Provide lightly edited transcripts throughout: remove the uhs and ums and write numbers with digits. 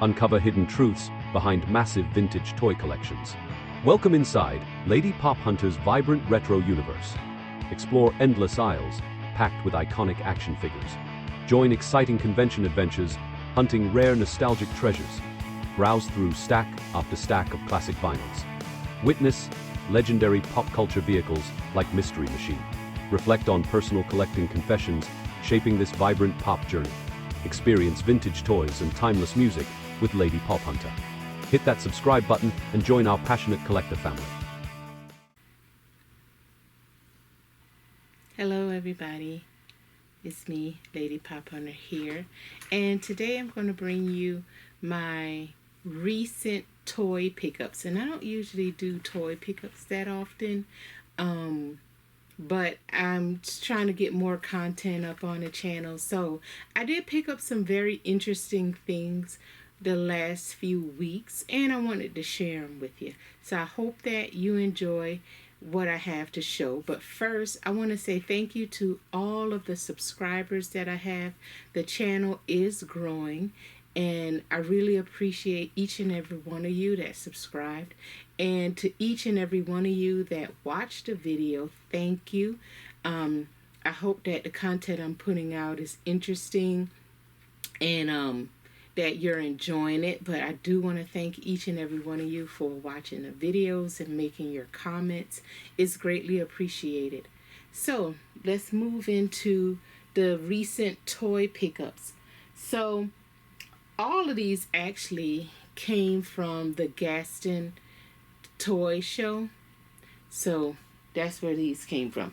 Uncover hidden truths behind massive vintage toy collections. Welcome inside Lady Pop Hunter's vibrant retro universe. Explore endless aisles, packed with iconic action figures. Join exciting convention adventures, hunting rare nostalgic treasures. Browse through stack after stack of classic vinyls. Witness legendary pop culture vehicles like Mystery Machine. Reflect on personal collecting confessions, shaping this vibrant pop journey. Experience vintage toys and timeless music with Lady Pop Hunter. Hit that subscribe button and join our passionate collector family. Hello everybody, it's me, Lady Pop Hunter here, and today I'm going to bring you my recent toy pickups. And I don't usually do toy pickups that often, but I'm just trying to get more content up on the channel. So I did pick up some very interesting things the last few weeks, and I wanted to share them with you. So I hope that you enjoy what I have to show. But first, I want to say thank you to all of the subscribers that I have. The channel is growing, and I really appreciate each and every one of you that subscribed. And to each and every one of you that watched the video, thank you. I hope that the content I'm putting out is interesting and that you're enjoying it. But I do want to thank each and every one of you for watching the videos and making your comments. It's greatly appreciated. So let's move into the recent toy pickups. So all of these actually came from the Gaston toy show. So that's where these came from.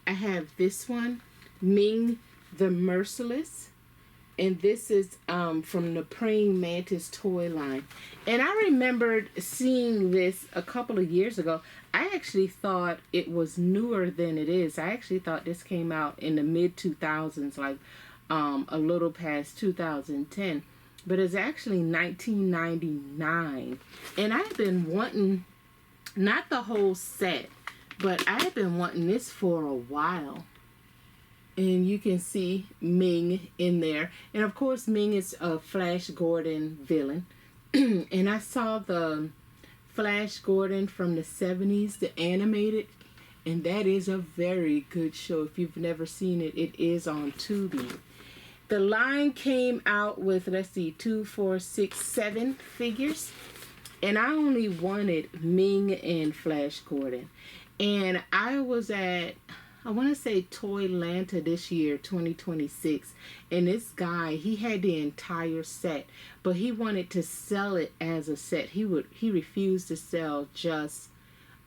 I have this one, Ming the Merciless. And this is from the Praying Mantis toy line. And I remembered seeing this a couple of years ago. I actually thought it was newer than it is. I actually thought this came out in the mid-2000s, like a little past 2010. But it's actually 1999. And I've been wanting, not the whole set, but I've been wanting this for a while. And you can see Ming in there. And of course, Ming is a Flash Gordon villain. And I saw the Flash Gordon from the 70s, the animated. And that is a very good show. If you've never seen it, it is on Tubi. The line came out with, let's see, 2, 4, 6, 7 figures. And I only wanted Ming and Flash Gordon. And I was at, I want to say Toylanta this year, 2026, and this guy, he had the entire set, but he wanted to sell it as a set. He refused to sell just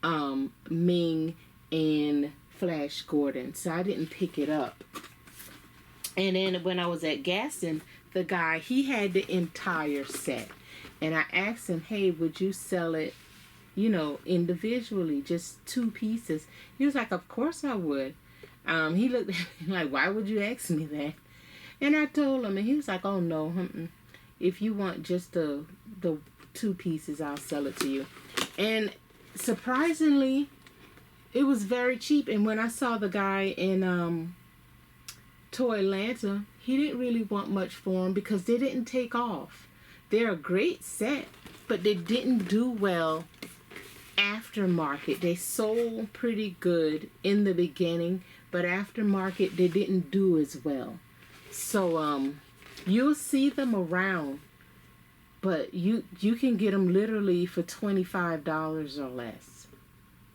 Ming and Flash Gordon, so I didn't pick it up. And then when I was at Gaston, the guy, he had the entire set, and I asked him, hey, would you sell it, you know, individually, just 2 pieces? He was like, of course I would. He looked at me like, why would you ask me that? And I told him, and he was like, oh no, if you want just the 2 pieces, I'll sell it to you. And surprisingly, it was very cheap. And when I saw the guy in Toylanta, he didn't really want much for them because they didn't take off. They're a great set, but they didn't do well aftermarket. They sold pretty good in the beginning, but aftermarket they didn't do as well. So you'll see them around, but you can get them literally for $25 or less.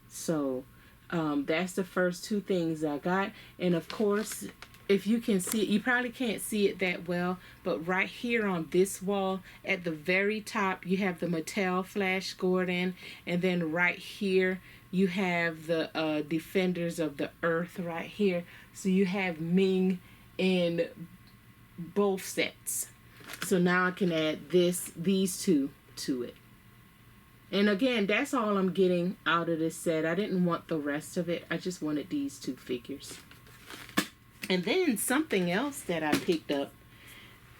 So that's the first 2 things I got. And of course, if you can see it, you probably can't see it that well, but right here on this wall at the very top, you have the Mattel Flash Gordon, and then right here you have the Defenders of the Earth right here. So you have Ming in both sets. So now I can add these 2 to it. And again, that's all I'm getting out of this set. I didn't want the rest of it. I just wanted these 2 figures. And then something else that I picked up,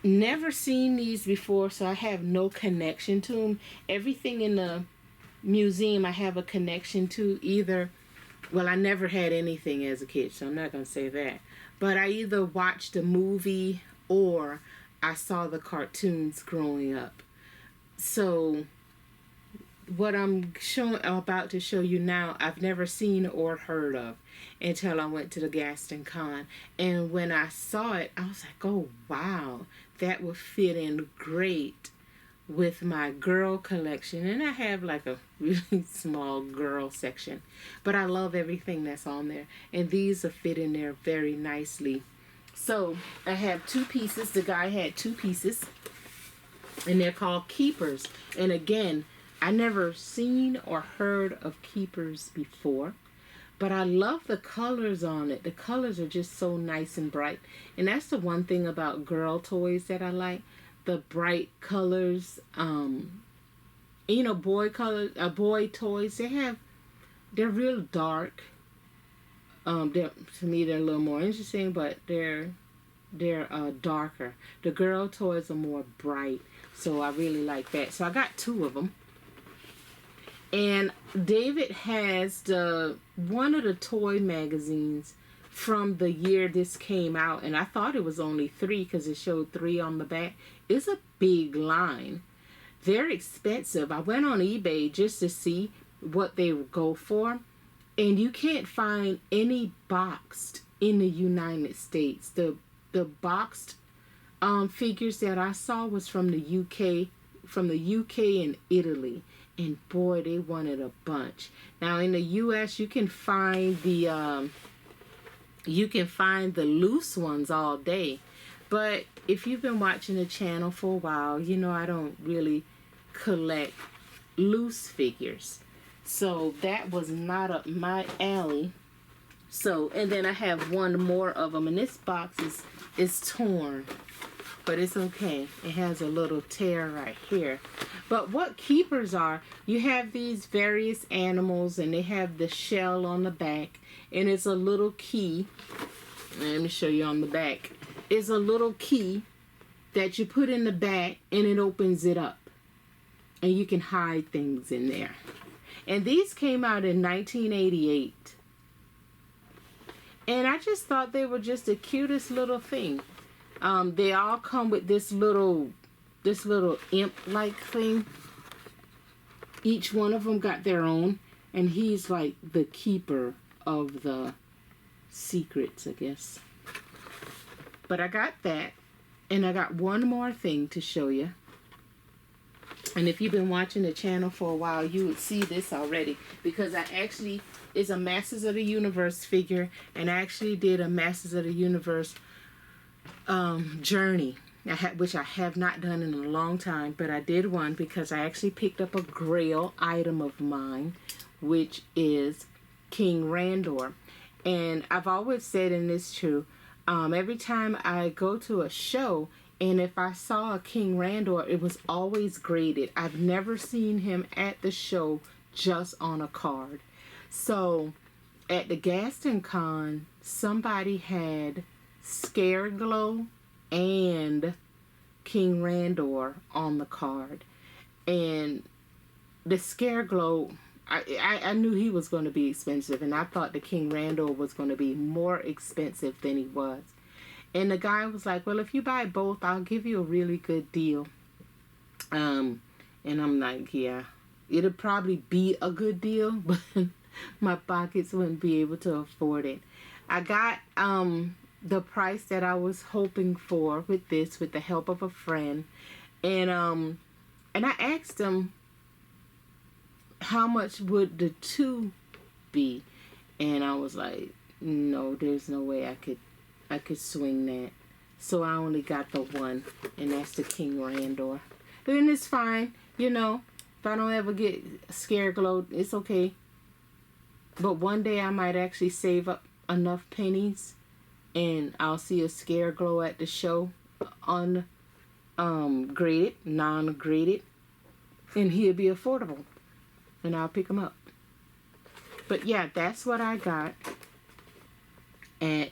never seen these before, so I have no connection to them. Everything in the museum I have a connection to. Either, well, I never had anything as a kid, so I'm not going to say that. But I either watched a movie or I saw the cartoons growing up. So what about to show you now, I've never seen or heard of until I went to the Gaston Con. And when I saw it, I was like, oh wow, that would fit in great with my girl collection. And I have like a really small girl section, but I love everything that's on there, and these are fit in there very nicely. So I have two pieces. The guy had two pieces, and they're called Keepers. And again, I never seen or heard of Keepers before, but I love the colors on it. The colors are just so nice and bright, and that's the one thing about girl toys that I like, the bright colors. Boy toys, they're real dark. To me, they're a little more interesting, but they're darker. The girl toys are more bright, so I really like that. So I got two of them. And David has one of the toy magazines from the year this came out, and I thought it was only 3 because it showed 3 on the back. It's a big line. They're expensive. I went on eBay just to see what they would go for, and you can't find any boxed in the United States. The boxed figures that I saw was from the UK, and Italy, and boy, they wanted a bunch. Now in the US, you can find the loose ones all day, but if you've been watching the channel for a while, you know I don't really collect loose figures, so that was not up my alley. So, and then I have one more of them, and this box is torn, but it's okay. It has a little tear right here. But what Keepers are, you have these various animals, and they have the shell on the back, and it's a little key. Let me show you on the back. It's a little key that you put in the back, and it opens it up, and you can hide things in there. And these came out in 1988. And I just thought they were just the cutest little thing. They all come with this little imp-like thing. Each one of them got their own, and he's like the keeper of the secrets, I guess. But I got that, and I got one more thing to show you. And if you've been watching the channel for a while, you would see this already, because it's a Masters of the Universe figure, and I actually did a Masters of the Universe journey, which I have not done in a long time, but I did one because I actually picked up a grail item of mine, which is King Randor. And I've always said, and it's true, every time I go to a show, and if I saw a King Randor, it was always graded. I've never seen him at the show just on a card. So at the Gaston Con, somebody had Scareglow and King Randor on the card. And the Scareglow, I knew he was going to be expensive, and I thought the King Randor was going to be more expensive than he was. And the guy was like, well, if you buy both, I'll give you a really good deal. And I'm like, yeah, it'll probably be a good deal, but my pockets wouldn't be able to afford it. I got the price that I was hoping for with the help of a friend. And I asked him, how much would the 2 be? And I was like, no, there's no way I could swing that. So I only got the 1, and that's the King Randor. And it's fine, you know. If I don't ever get Scareglow, it's okay. But one day I might actually save up enough pennies, and I'll see a Scareglow at the show, graded, non-graded, and he'll be affordable, and I'll pick him up. But yeah, that's what I got. And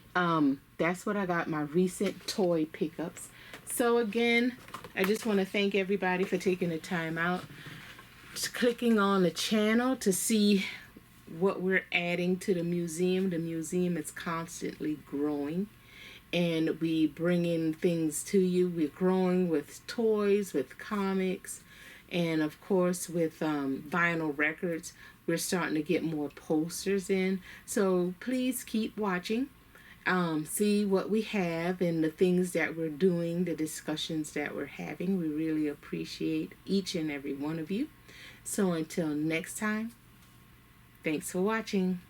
that's what I got, my recent toy pickups. So again, I just want to thank everybody for taking the time out, clicking on the channel to see what we're adding to the museum. The museum is constantly growing, and we bringing things to you. We're growing with toys, with comics, and of course with vinyl records. We're starting to get more posters in. So please keep watching. See what we have and the things that we're doing, the discussions that we're having. We really appreciate each and every one of you. So until next time, thanks for watching.